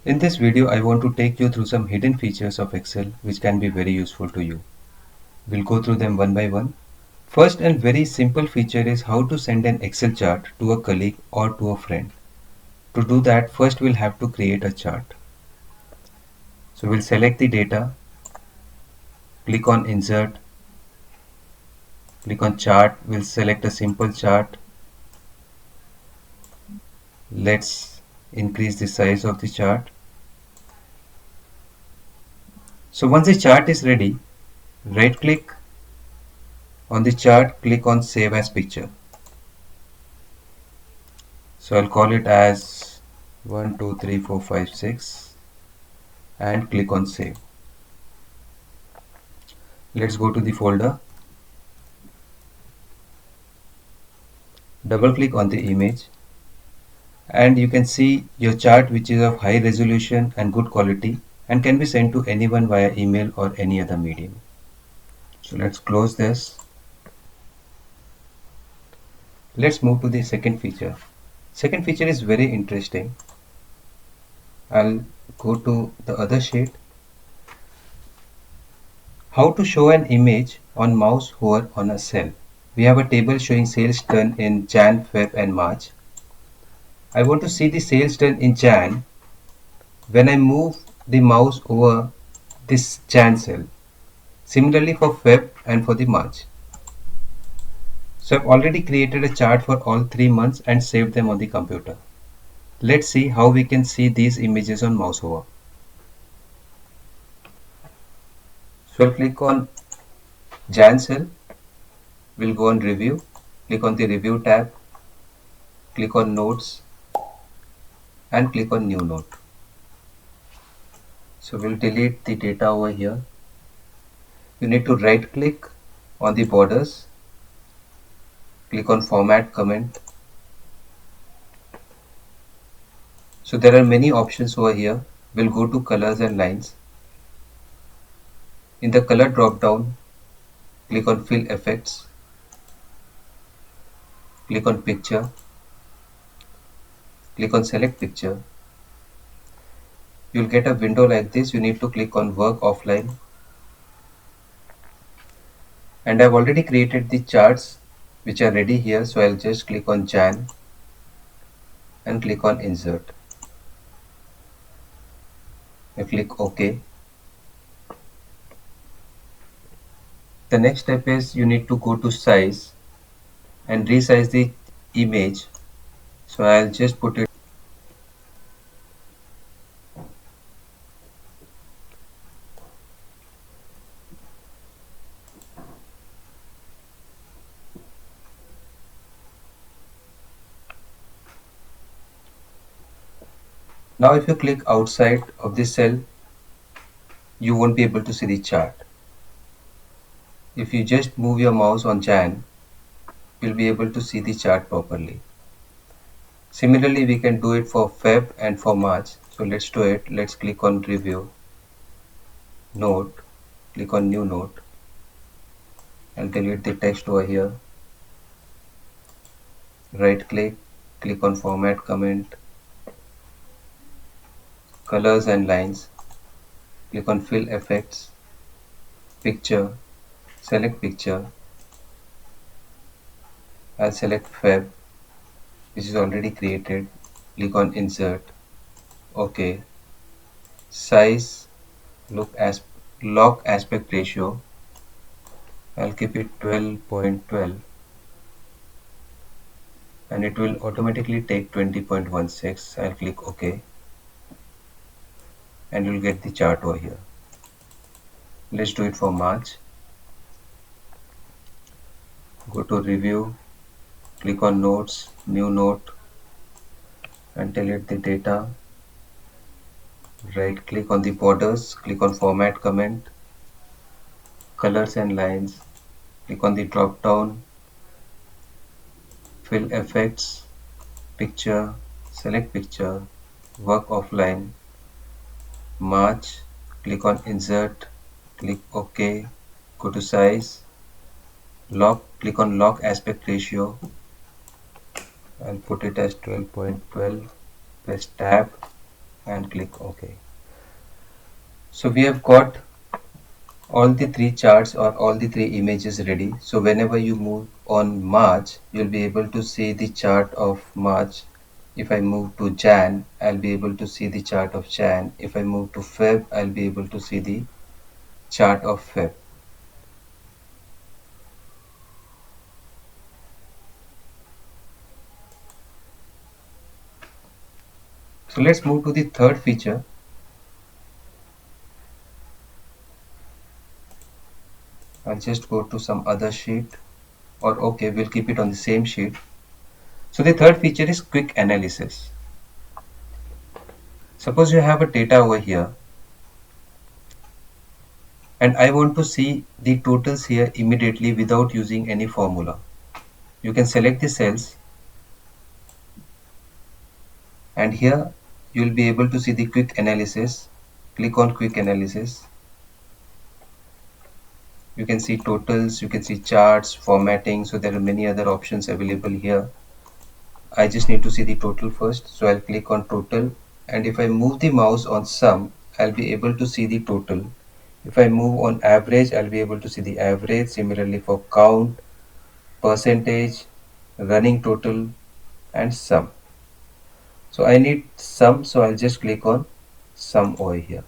In this video, I want to take you through some hidden features of Excel which can be very useful to you. We'll go through them one by one. First and very simple feature is how to send an Excel chart to a colleague or to a friend. To do that, first we'll have to create a chart. So we'll select the data, click on Insert, click on Chart. We'll select a simple chart. Let's increase the size of the chart. So once the chart is ready, right click on the chart, click on Save as Picture. So I'll call it as 1, 2, 3, 4, 5, 6 and click on Save. Let's go to the folder. Double click on the image and you can see your chart which is of high resolution and good quality and can be sent to anyone via email or any other medium. So let's close this. Let's move to the second feature. Second feature is very interesting. I'll go to the other sheet. How to show an image on mouse hover on a cell. We have a table showing sales done in Jan, Feb and March. I want to see the sales done in Jan when I move the mouse over this Jan cell. Similarly for Feb and for the March. So I've already created a chart for all 3 months and saved them on the computer. Let's see how we can see these images on mouse over. So I'll click on Jan cell. We'll go on Review. Click on the Review tab. Click on Notes and click on New Note. So we'll delete the data over here. You need to right click on the borders. Click on Format Comment. So there are many options over here. We'll go to Colors and Lines. In the color drop down, click on Fill Effects. Click on Picture. Click on Select Picture. You'll get a window like this. You need to click on Work Offline. And I've already created the charts which are ready here. So I'll just click on Jan and click on Insert. I click OK. The next step is you need to go to Size and resize the image. So I'll just put it. Now if you click outside of this cell, you won't be able to see the chart. If you just move your mouse on Jan, you'll be able to see the chart properly. Similarly, we can do it for Feb and for March. So let's do it. Let's click on Review, Note, click on New Note and delete the text over here. Right click, click on Format Comment, Colors and Lines, click on Fill Effects, Picture, select Picture. I'll select Feb, which is already created. Click on Insert, OK. Size, log aspect ratio, I'll keep it 12.12 and it will automatically take 20.16. I'll click OK and you'll get the chart over here. Let's do it for March. Go to Review, click on Notes, New Note and delete the data. Right click on the borders, click on Format Comment, Colors and Lines, click on the drop down, Fill Effects, Picture, select Picture, Work Offline, March, click on Insert, click OK, go to Size, click on Log Aspect Ratio, I'll put it as 12.12, press Tab, and click OK. So we have got all the three charts or all the three images ready. So whenever you move on March, you'll be able to see the chart of March. If I move to Jan, I'll be able to see the chart of Jan. If I move to Feb, I'll be able to see the chart of Feb. So let's move to the third feature. I'll just go to some other sheet, or okay, we'll keep it on the same sheet. So the third feature is quick analysis. Suppose you have a data over here and I want to see the totals here immediately without using any formula. You can select the cells and here you will be able to see the quick analysis. Click on quick analysis. You can see totals, you can see charts, formatting. So there are many other options available here. I just need to see the total first. So I'll click on total, and if I move the mouse on sum, I'll be able to see the total. If I move on average, I'll be able to see the average. Similarly for count, percentage, running total, and sum. So I need sum, so I'll just click on sum over here.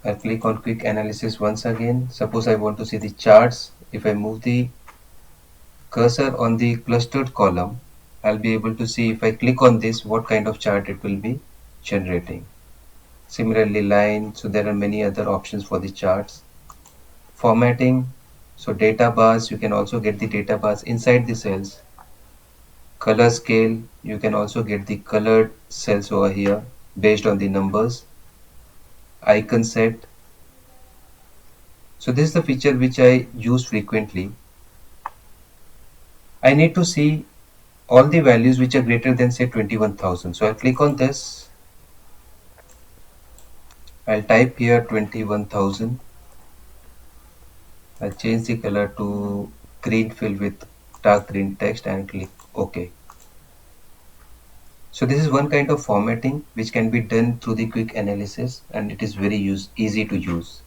I'll click on quick analysis once again. Suppose I want to see the charts. If I move the cursor on the clustered column, I'll be able to see if I click on this what kind of chart it will be generating. Similarly line, so there are many other options for the charts. Formatting, so data bars, you can also get the data bars inside the cells. Color scale, you can also get the colored cells over here based on the numbers. Icon set, so this is the feature which I use frequently. I need to see all the values which are greater than say 21,000. So I'll click on this. I'll type here 21,000. I'll change the color to green fill with dark green text and click OK. So this is one kind of formatting which can be done through the quick analysis, and it is very easy to use.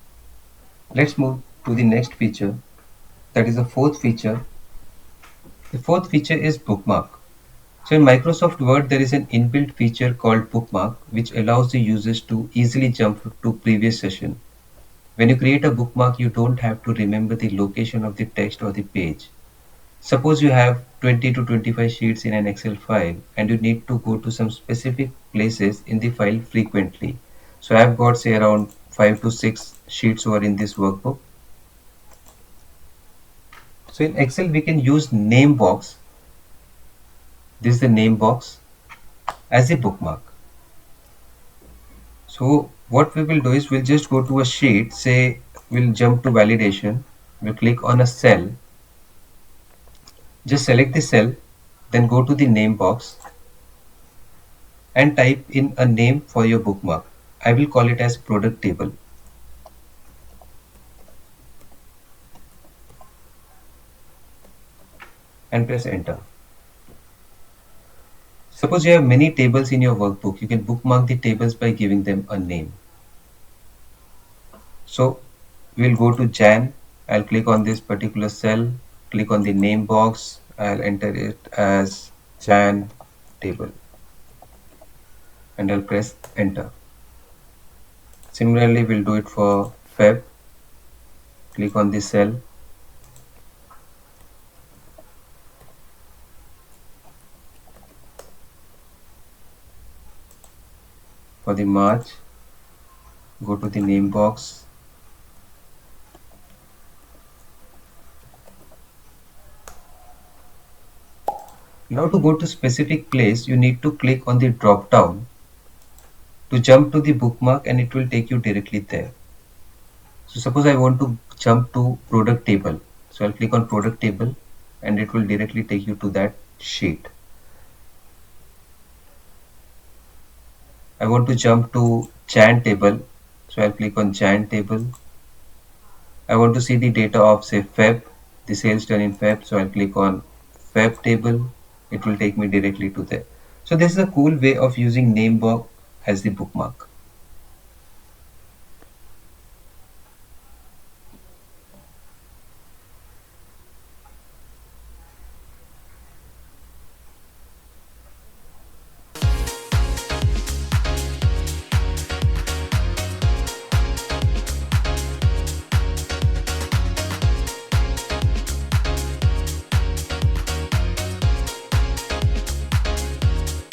Let's move to the next feature. That is the fourth feature. The fourth feature is bookmark. So in Microsoft Word, there is an inbuilt feature called Bookmark, which allows the users to easily jump to previous session. When you create a bookmark, you don't have to remember the location of the text or the page. Suppose you have 20 to 25 sheets in an Excel file and you need to go to some specific places in the file frequently. So I have got say around 5 to 6 sheets over in this workbook. So in Excel, we can use name box. This is the name box as a bookmark. So what we will do is we'll just go to a sheet, say we'll jump to validation, we'll click on a cell, just select the cell, then go to the name box and type in a name for your bookmark. I will call it as product table and press enter. Suppose you have many tables in your workbook, you can bookmark the tables by giving them a name. So we'll go to Jan, I'll click on this particular cell, click on the name box, I'll enter it as Jan table and I'll press enter. Similarly, we'll do it for Feb. Click on this cell. For the March, go to the name box. Now to go to specific place, you need to click on the drop down to jump to the bookmark and it will take you directly there. So suppose I want to jump to product table. So I'll click on product table and it will directly take you to that sheet. I want to jump to Jan table. So I'll click on Jan table. I want to see the data of say Feb, the sales done in Feb. So I'll click on Feb table. It will take me directly to there. So this is a cool way of using name box as the bookmark.